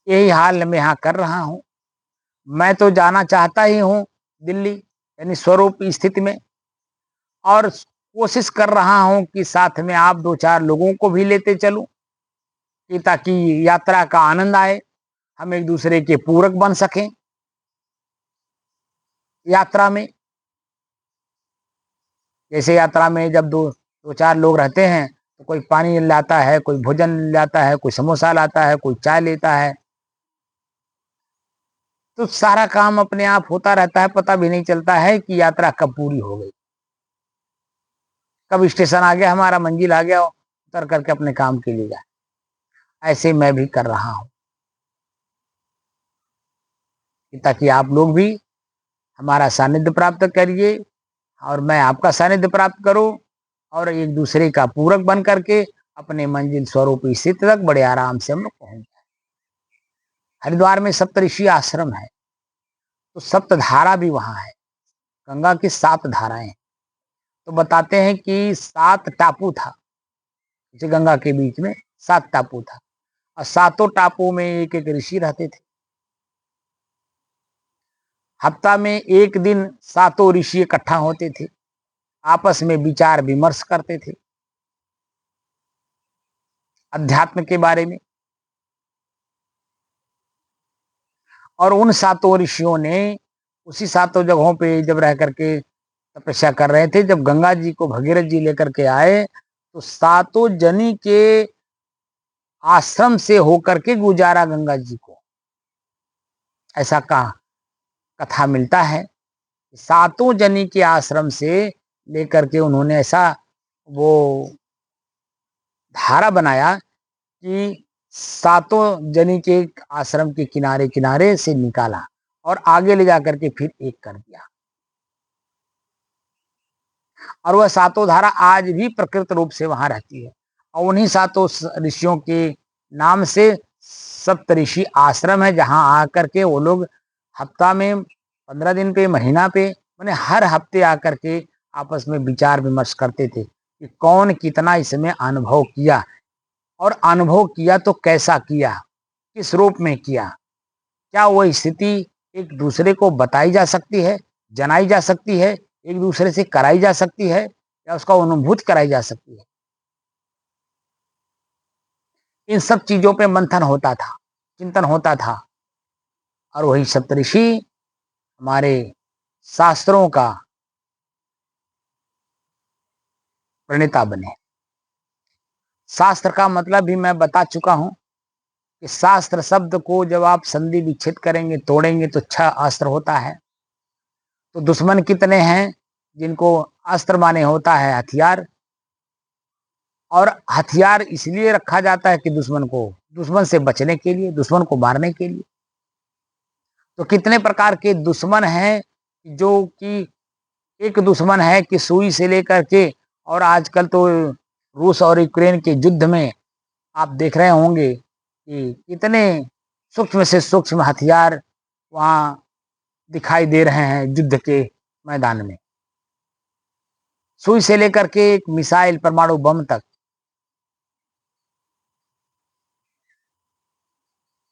यही हाल मैं यहाँ कर रहा हूँ। मैं तो जाना चाहता ही हूँ दिल्ली, यानी स्वरूप स्थिति में, और कोशिश कर रहा हूँ कि साथ में आप 2-4 लोगों को भी लेते चलूं, कि ताकि यात्रा का आनंद आए, हम एक दूसरे के पूरक बन सकें यात्रा में। जैसे यात्रा में जब 2-4 लोग रहते हैं तो कोई पानी लाता है, कोई भोजन लाता है, कोई समोसा लाता है, कोई चाय लेता है, तो सारा काम अपने आप होता रहता है, पता भी नहीं चलता है कि यात्रा कब पूरी हो गई, कब स्टेशन आ गया, हमारा मंजिल आ गया, उतर करके अपने काम के लिए जाए। ऐसे मैं भी कर रहा हूँ, ताकि आप लोग भी हमारा सानिध्य प्राप्त करिए और मैं आपका सानिध्य प्राप्त करूं, और एक दूसरे का पूरक बन करके अपने मंजिल स्वरूप स्थिति तक बड़े आराम से हम लोग पहुंच जाए। हरिद्वार में सप्तऋषि आश्रम है, तो सप्तधारा भी वहां है। गंगा की 7 धाराएं, तो बताते हैं कि 7 टापू था, जैसे गंगा के बीच में 7 टापू था, और 7 टापुओं में एक एक ऋषि रहते थे। हफ्ता में एक दिन 7 ऋषि इकट्ठा होते थे, आपस में विचार विमर्श करते थे अध्यात्म के बारे में। और उन 7 ऋषियों ने उसी 7 जगहों पे जब रह करके तपस्या कर रहे थे, जब गंगा जी को भगीरथ जी लेकर के आए, तो 7 जनी के आश्रम से होकर के गुजारा गंगा जी को, ऐसा कथा मिलता है। 7 जनी के आश्रम से लेकर के उन्होंने ऐसा वो धारा बनाया कि 7 जनी के आश्रम के किनारे किनारे से निकाला और आगे ले जाकर के फिर एक कर दिया। और वह 7 धारा आज भी प्रकृत रूप से वहां रहती है, और उन्हीं 7 ऋषियों के नाम से सप्तऋषि आश्रम है, जहां आकर के वो लोग हफ्ता में 15 दिन पे, महीना पे, मैंने हर हफ्ते आकर के आपस में विचार विमर्श करते थे कि कौन कितना इसमें अनुभव किया, और अनुभव किया तो कैसा किया, किस रूप में किया, क्या वो स्थिति एक दूसरे को बताई जा सकती है, जनाई जा सकती है, एक दूसरे से कराई जा सकती है, या उसका अनुभूत कराई जा सकती है। इन सब चीजों पे मंथन होता था, चिंतन होता था, और वही सप्तऋषि हमारे शास्त्रों का प्रणेता बने। शास्त्र का मतलब भी मैं बता चुका हूं कि शास्त्र शब्द को जब आप संधि विच्छेद करेंगे, तोड़ेंगे, तो 6 अस्त्र होता है। तो दुश्मन कितने हैं, जिनको अस्त्र माने होता है हथियार, और हथियार इसलिए रखा जाता है कि दुश्मन से बचने के लिए, दुश्मन को मारने के लिए। तो कितने प्रकार के दुश्मन हैं, जो कि एक दुश्मन है कि सुई से लेकर के, और आजकल तो रूस और यूक्रेन के युद्ध में आप देख रहे होंगे कि कितने सूक्ष्म से सूक्ष्म हथियार वहां दिखाई दे रहे हैं युद्ध के मैदान में, सुई से लेकर के एक मिसाइल, परमाणु बम तक।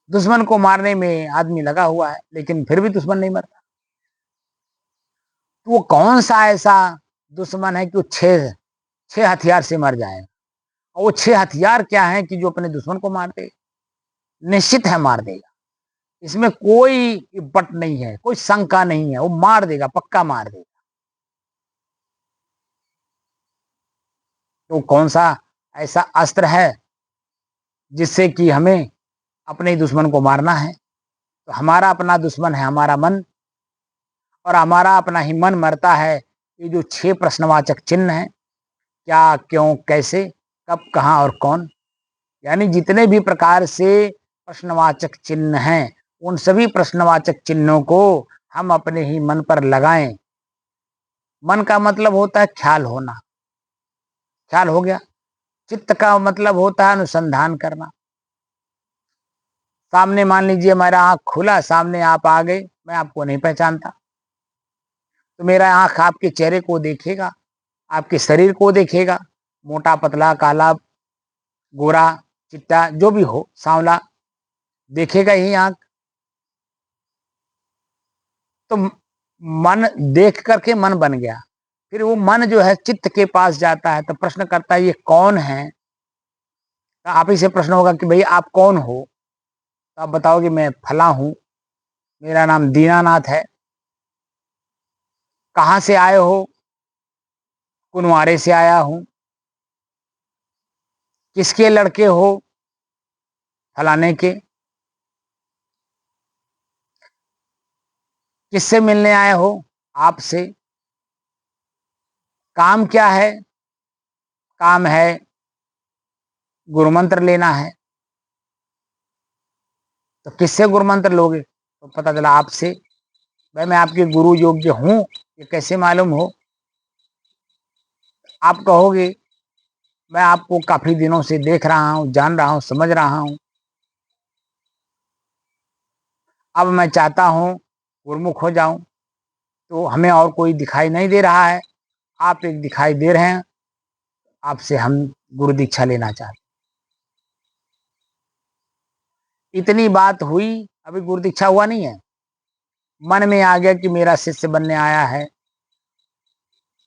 दुश्मन को मारने में आदमी लगा हुआ है, लेकिन फिर भी दुश्मन नहीं मरता। तो वो कौन सा ऐसा दुश्मन है कि वो 6 हथियार से मर जाए, और वो 6 हथियार क्या है कि जो अपने दुश्मन को मार दे, निश्चित है मार देगा, इसमें कोई बट नहीं है, कोई शंका नहीं है, वो मार देगा, पक्का मार देगा। तो कौन सा ऐसा अस्त्र है जिससे कि हमें अपने ही दुश्मन को मारना है? तो हमारा अपना दुश्मन है हमारा मन, और हमारा अपना ही मन मरता है। ये जो 6 प्रश्नवाचक चिन्ह हैं, क्या, क्यों, कैसे, कब, कहाँ और कौन, यानी जितने भी प्रकार से प्रश्नवाचक चिन्ह हैं, उन सभी प्रश्नवाचक चिन्हों को हम अपने ही मन पर लगाएं। मन का मतलब होता है ख्याल होना, ख्याल हो गया। चित्त का मतलब होता है अनुसंधान करना। सामने मान लीजिए मेरा आंख खुला, सामने आप आ गए, मैं आपको नहीं पहचानता, तो मेरा आँख आपके चेहरे को देखेगा, आपके शरीर को देखेगा, मोटा, पतला, काला, गोरा, चिट्टा, जो भी हो, सांवला, देखेगा ही आँख। तो मन देख करके मन बन गया। फिर वो मन जो है चित्त के पास जाता है, तो प्रश्न करता है ये कौन है? तो आप ही से प्रश्न होगा कि भई आप कौन हो? तो आप बताओगे मैं फलाँ हूँ, मेरा नाम दीनानाथ है। कहाँ से आए हो? कुनवारे से आया हूँ। किसके लड़के हो? फलाने के। किससे मिलने आए हो? आपसे। काम क्या है? काम है गुरु मंत्र लेना है। तो किससे गुरु मंत्र लोगे? तो पता चला आपसे। भाई मैं आपके गुरु योग्य हूँ, ये कैसे मालूम हो? आप कहोगे मैं आपको काफी दिनों से देख रहा हूँ, जान रहा हूँ, समझ रहा हूँ। अब मैं चाहता हूँ गुरुमुख हो जाऊं, तो हमें और कोई दिखाई नहीं दे रहा है, आप एक दिखाई दे रहे हैं, आपसे हम गुरु दीक्षा लेना चाहते। इतनी बात हुई, अभी गुरु दीक्षा हुआ नहीं है। मन में आ गया कि मेरा शिष्य बनने आया है,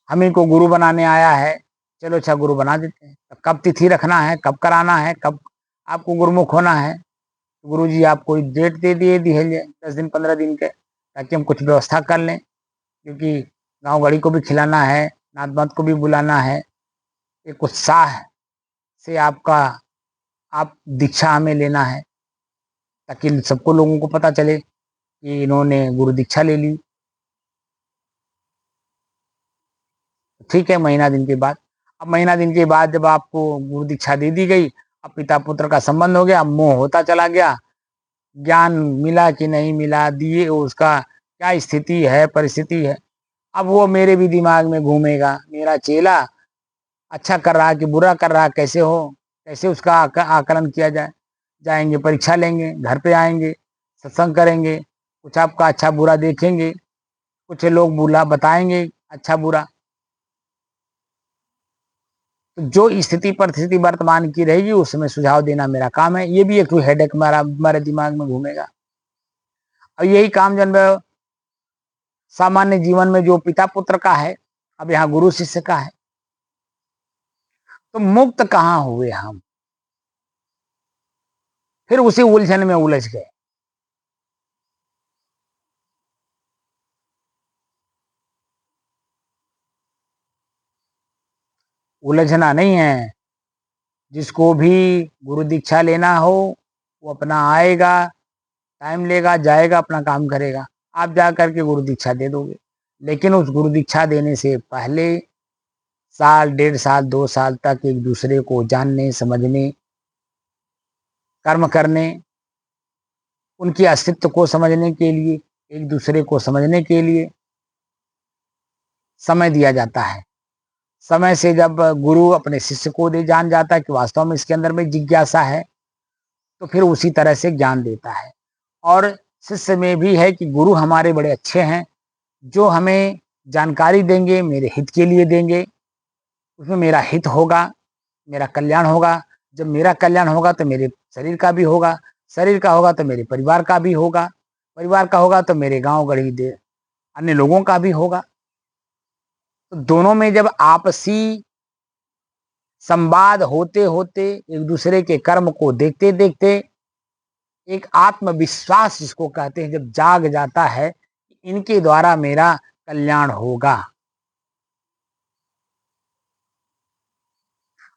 हमें को गुरु बनाने आया है, चलो अच्छा गुरु बना देते हैं। तो कब तिथि रखना है, कब कराना है, कब आपको गुरुमुख होना है? गुरु जी आप कोई डेट दे दिए दी है 10 दिन 15 दिन के, ताकि हम कुछ व्यवस्था कर लें, क्योंकि गांव गड़ी को भी खिलाना है, नात बात को भी बुलाना है। एक उत्साह से आपका आप दीक्षा हमें लेना है, ताकि सबको लोगों को पता चले कि इन्होंने गुरु दीक्षा ले ली। ठीक है, महीना दिन के बाद। अब महीना दिन के बाद जब आपको गुरु दीक्षा दे दी गई, अब पिता पुत्र का संबंध हो गया, मोह होता चला गया, ज्ञान मिला कि नहीं मिला, दिए उसका क्या स्थिति है, परिस्थिति है। अब वो मेरे भी दिमाग में घूमेगा, मेरा चेला अच्छा कर रहा है कि बुरा कर रहा है, कैसे हो, कैसे उसका आकलन किया जाए। जाएंगे, परीक्षा लेंगे, घर पे आएंगे, सत्संग करेंगे, कुछ आपका अच्छा बुरा देखेंगे, कुछ लोग बुला बताएंगे अच्छा बुरा। तो जो स्थिति परिस्थिति वर्तमान की रहेगी उसमें सुझाव देना मेरा काम है। ये भी एक हेडेक हमारे दिमाग में घूमेगा। और यही काम जन सामान्य जीवन में जो पिता पुत्र का है, अब यहाँ गुरु शिष्य का है। तो मुक्त कहाँ हुए हम? फिर उसी उलझन में उलझ गए। उलझना नहीं है, जिसको भी गुरु दीक्षा लेना हो वो अपना आएगा, टाइम लेगा, जाएगा, अपना काम करेगा। आप जा करके गुरु दीक्षा दे दोगे, लेकिन उस गुरु दीक्षा देने से पहले साल, 1.5 साल, 2 साल तक एक दूसरे को जानने, समझने, कर्म करने, उनके अस्तित्व को समझने के लिए, एक दूसरे को समझने के लिए समय दिया जाता है। समय से जब गुरु अपने शिष्य को दे जान जाता है कि वास्तव में इसके अंदर में जिज्ञासा है, तो फिर उसी तरह से ज्ञान देता है। और शिष्य में भी है कि गुरु हमारे बड़े अच्छे हैं, जो हमें जानकारी देंगे, मेरे हित के लिए देंगे, उसमें मेरा हित होगा, मेरा कल्याण होगा। जब मेरा कल्याण होगा तो मेरे शरीर का भी होगा, शरीर का होगा तो मेरे परिवार का भी होगा, परिवार का होगा तो मेरे गांव गढ़ी दे अन्य लोगों का भी होगा। तो दोनों में जब आपसी संवाद होते होते, एक दूसरे के कर्म को देखते देखते, एक आत्मविश्वास जिसको कहते हैं जब जाग जाता है, इनके द्वारा मेरा कल्याण होगा,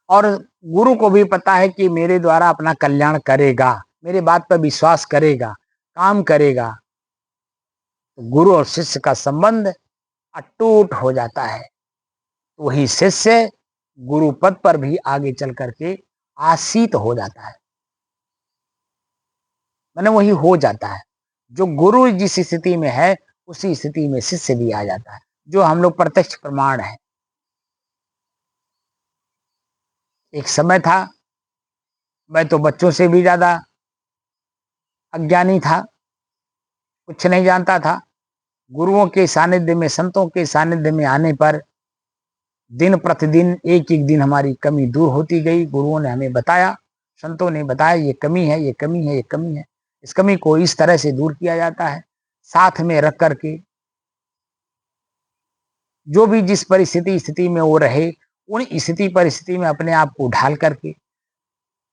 और गुरु को भी पता है कि मेरे द्वारा अपना कल्याण करेगा, मेरे बात पर विश्वास करेगा, काम करेगा, तो गुरु और शिष्य का संबंध अटूट हो जाता है। तो वही शिष्य गुरु पद पर भी आगे चल करके आसीत हो जाता है, मैंने वही हो जाता है। जो गुरु जिस स्थिति में है उसी स्थिति में शिष्य भी आ जाता है, जो हम लोग प्रत्यक्ष प्रमाण है। एक समय था, मैं तो बच्चों से भी ज्यादा अज्ञानी था, कुछ नहीं जानता था। गुरुओं के सानिध्य में, संतों के सानिध्य में आने पर दिन प्रतिदिन एक एक दिन हमारी कमी दूर होती गई। गुरुओं ने हमें बताया, संतों ने बताया, ये कमी है, ये कमी है, ये कमी है। इस कमी को इस तरह से दूर किया जाता है, साथ में रख करके। जो भी जिस स्थिति में वो रहे, उन स्थिति परिस्थिति में अपने आप को ढाल करके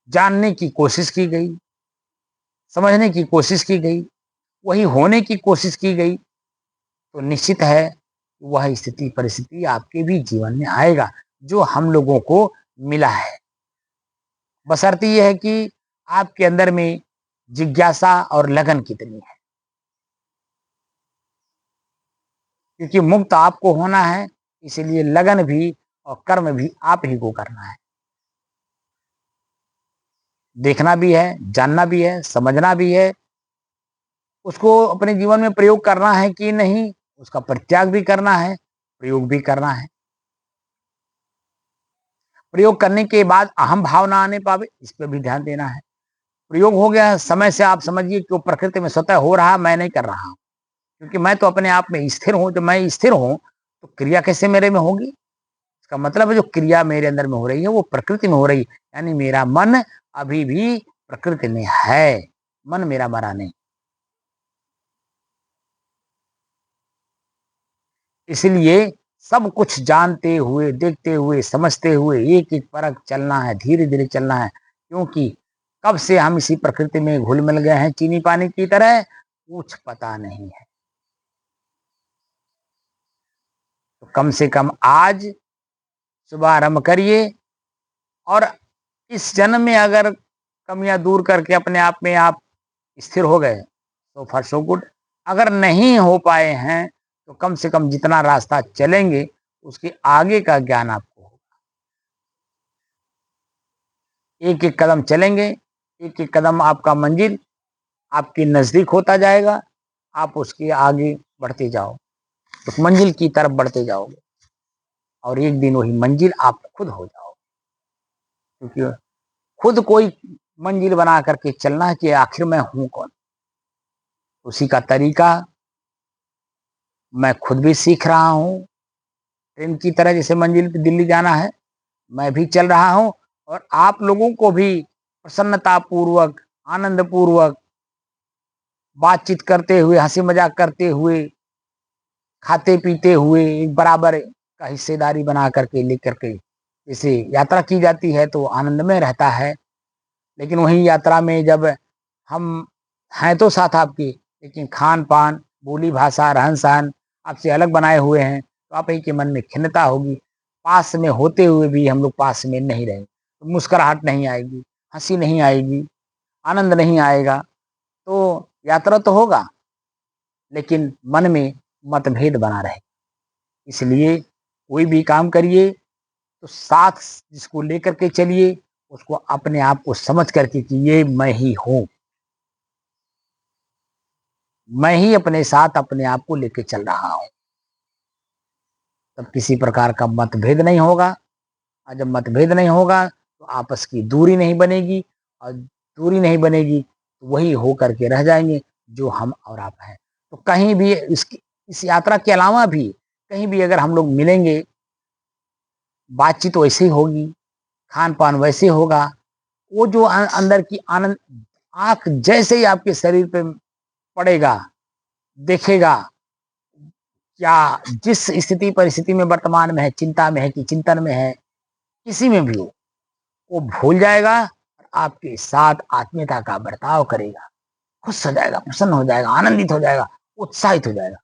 जानने की कोशिश की गई, समझने की कोशिश की गई, वही होने की कोशिश की गई, तो निश्चित है वह स्थिति परिस्थिति आपके भी जीवन में आएगा, जो हम लोगों को मिला है। बशर्ते यह है कि आपके अंदर में जिज्ञासा और लगन कितनी है, क्योंकि मुक्त आपको होना है, इसलिए लगन भी और कर्म भी आप ही को करना है। देखना भी है, जानना भी है, समझना भी है, उसको अपने जीवन में प्रयोग करना है कि नहीं, उसका परित्याग भी करना है, प्रयोग भी करना है। प्रयोग करने के बाद अहम भाव ना आने पावे, इस पर भी ध्यान देना है। प्रयोग हो गया समय से, आप समझिए कि वो प्रकृति में स्वतः हो रहा, मैं नहीं कर रहा हूं, क्योंकि मैं तो अपने आप में स्थिर हूं। जब मैं स्थिर हूं तो क्रिया कैसे मेरे में होगी? इसका मतलब है जो क्रिया मेरे अंदर में हो रही है वो प्रकृति में हो रही है, यानी मेरा मन अभी भी प्रकृति में है, मन मेरा मरा नहीं। इसलिए सब कुछ जानते हुए, देखते हुए, समझते हुए एक एक परख चलना है, धीरे धीरे चलना है, क्योंकि कब से हम इसी प्रकृति में घुल मिल गए हैं चीनी पानी की तरह, कुछ पता नहीं है। तो कम से कम आज शुभारंभ करिए, और इस जन्म में अगर कमियां दूर करके अपने आप में आप स्थिर हो गए तो फॉर सो गुड। अगर नहीं हो पाए हैं तो कम से कम जितना रास्ता चलेंगे उसके आगे का ज्ञान आपको होगा। एक एक कदम चलेंगे, एक एक कदम आपका मंजिल आपके नजदीक होता जाएगा, आप उसके आगे बढ़ते जाओ, उस मंजिल की तरफ बढ़ते जाओगे, और एक दिन वही मंजिल आप खुद हो जाओगे। क्योंकि खुद कोई मंजिल बना करके चलना है कि आखिर मैं हूं कौन, उसी का तरीका मैं खुद भी सीख रहा हूं। ट्रेन की तरह जैसे मंजिल पे दिल्ली जाना है, मैं भी चल रहा हूं, और आप लोगों को भी प्रसन्नता पूर्वक, आनंद पूर्वक बातचीत करते हुए, हंसी मजाक करते हुए, खाते पीते हुए एक बराबर का हिस्सेदारी बना करके लेकर के जैसे यात्रा की जाती है तो आनंद में रहता है। लेकिन वही यात्रा में जब हम हैं तो साथ आपके, लेकिन खान पान, बोली भाषा, रहन सहन आपसे अलग बनाए हुए हैं, तो आप ही के मन में खिन्नता होगी। पास में होते हुए भी हम लोग पास में नहीं रहेंगे, तो मुस्कुराहट नहीं आएगी, हंसी नहीं आएगी, आनंद नहीं आएगा। तो यात्रा तो होगा, लेकिन मन में मतभेद बना रहे। इसलिए कोई भी काम करिए तो साथ जिसको लेकर के चलिए, उसको अपने आप को समझ करके कि ये मैं ही हूं, मैं ही अपने साथ अपने आप को लेके चल रहा हूं। तब किसी प्रकार का मतभेद नहीं होगा, और जब मतभेद नहीं होगा तो आपस की दूरी नहीं बनेगी, और दूरी नहीं बनेगी तो वही हो करके रह जाएंगे जो हम और आप हैं। तो कहीं भी इस यात्रा के अलावा भी कहीं भी अगर हम लोग मिलेंगे, बातचीत वैसे ही होगी, खान पान वैसे होगा, वो जो अंदर की आनंद, आंख जैसे ही आपके शरीर पे पड़ेगा, देखेगा, क्या जिस स्थिति परिस्थिति में वर्तमान में है, चिंता में है कि चिंतन में है, किसी में भी हो, वो भूल जाएगा और आपके साथ आत्मीयता का बर्ताव करेगा, खुश हो जाएगा, प्रसन्न हो जाएगा, आनंदित हो जाएगा, उत्साहित हो जाएगा।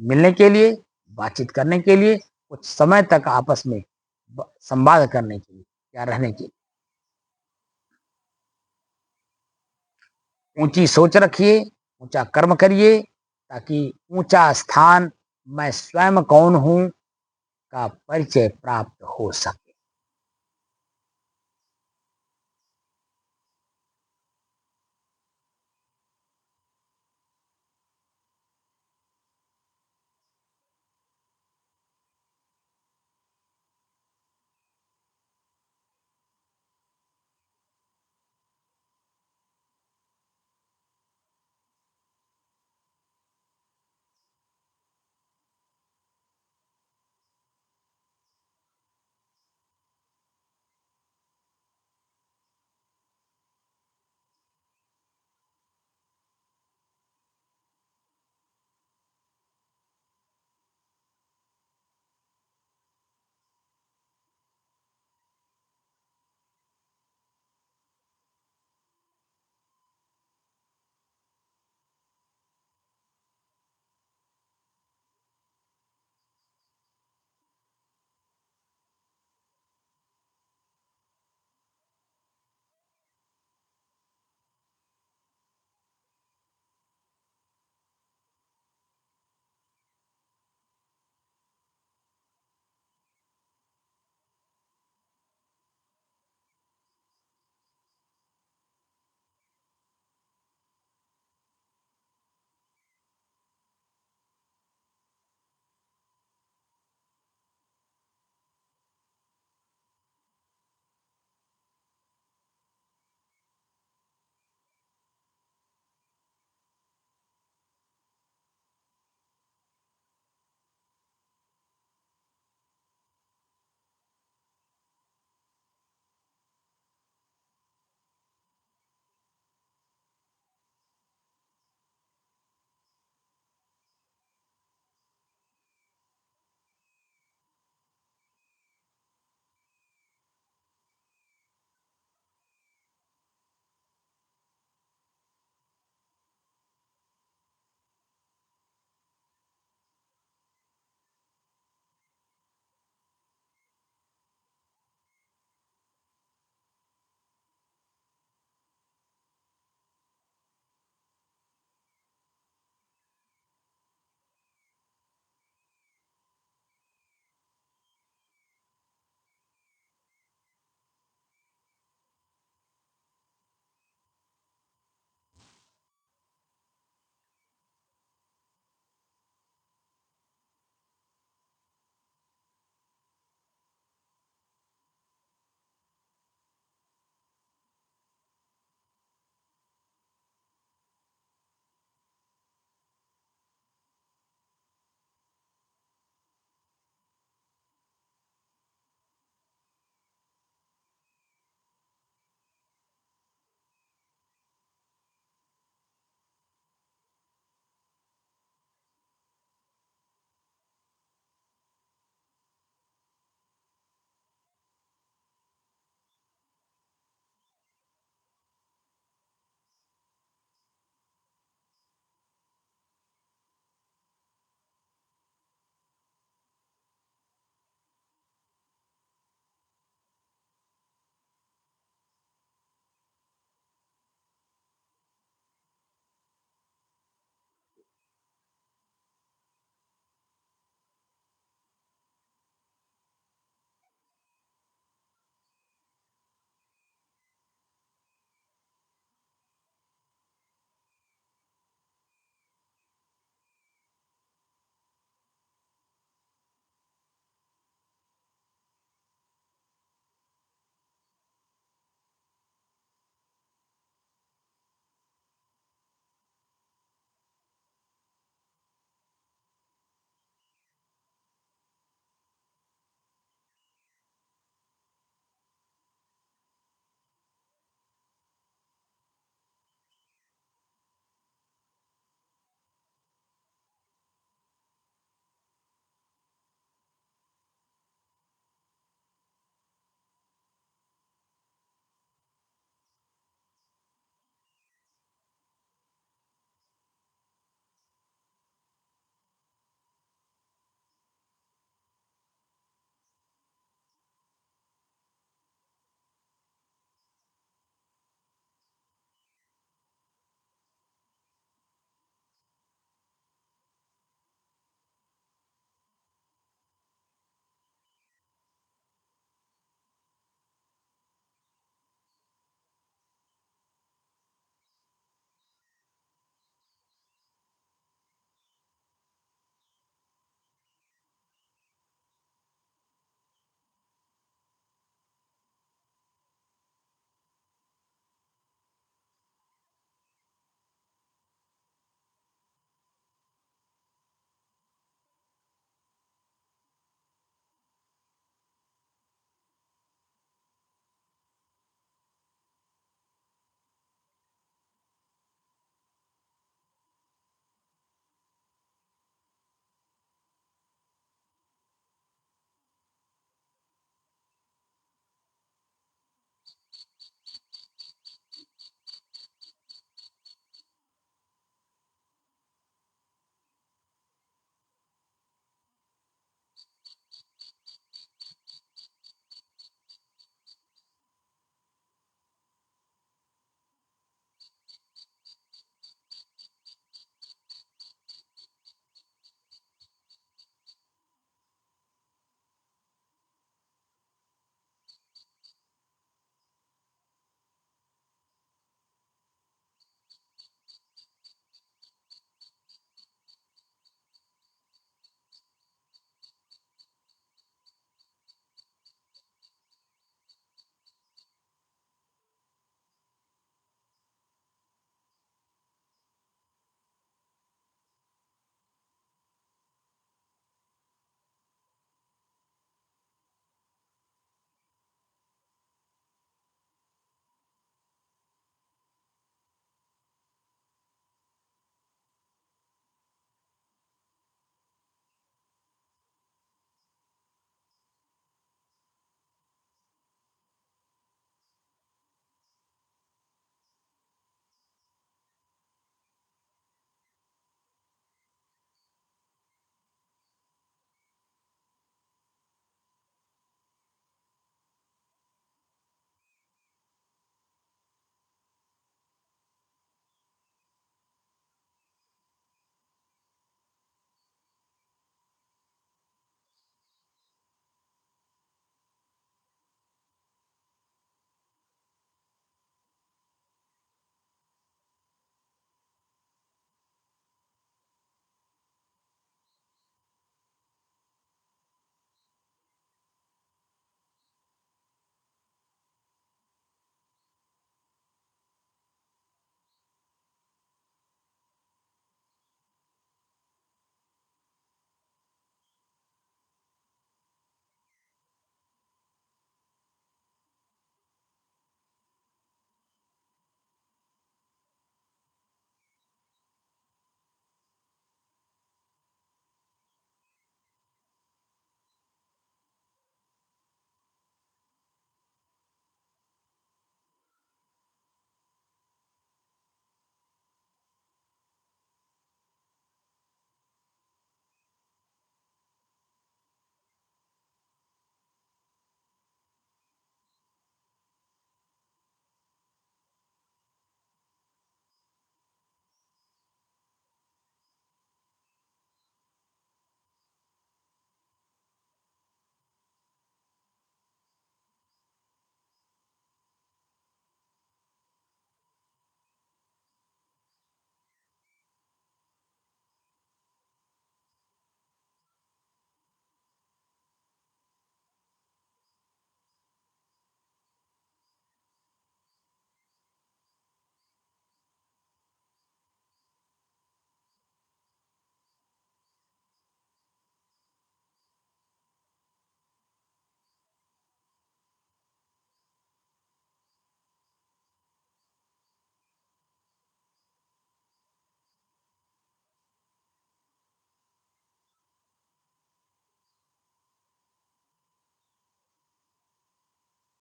मिलने के लिए, बातचीत करने के लिए, कुछ समय तक आपस में संवाद करने के लिए या रहने के लिए। ऊंची सोच रखिए, ऊंचा कर्म करिए, ताकि ऊंचा स्थान मैं स्वयं कौन हूं का परिचय प्राप्त हो सके।